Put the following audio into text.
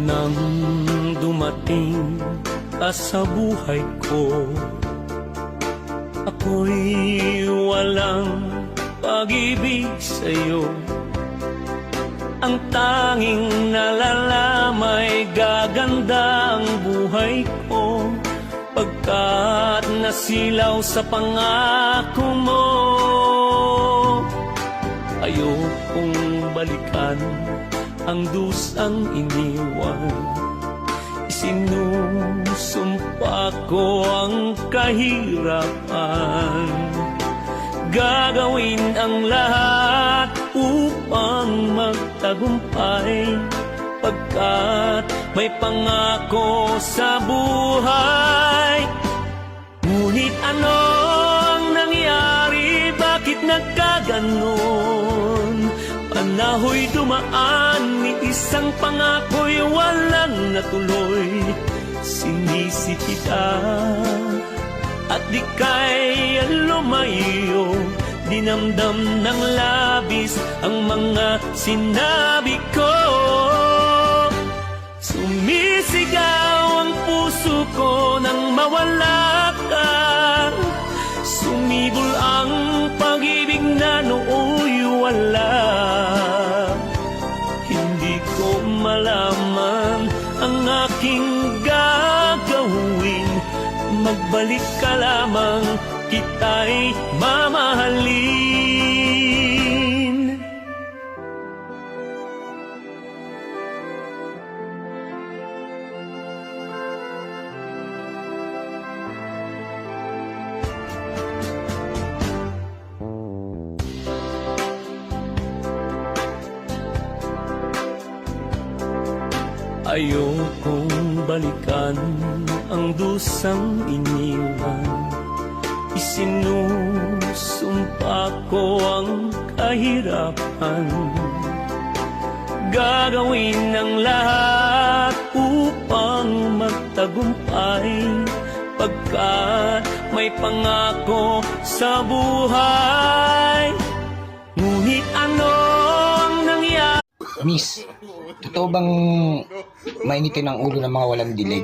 Nang dumating ka sa buhay ko, ako'y walang pag-ibig sa'yo. Ang tanging nalalamay gaganda ang buhay ko, pagkat nasilaw sa pangako mo. Ayokong balikan ang dusang iniwan, isinusumpa ko ang kahirapan. Gagawin ang lahat upang magtagumpay, pagkat may pangako sa buhay. Ngunit ano ang nangyari? Bakit nagkaganon? Panahoy dumaan, ni isang pangako'y walang natuloy. Sinisi kita at di kaya lumayo, dinamdam ng labis ang mga sinabi ko. Sumisigaw ang puso ko nang mawala ka, sumibol ang pag-ibig na nooy wala. Hindi ko malaman ang aking gagawin, magbalik ka lamang, kita'y mamahalin. Ayokong balikan ang dusang iniwan, isinusumpa ko ang kahirapan. Gagawin ang lahat upang magtagumpay, pagkat may pangako sa buhay. Ngunit ano ang nangyari? Miss, totoo bang mainitin ang ulo ng mga walang dilig?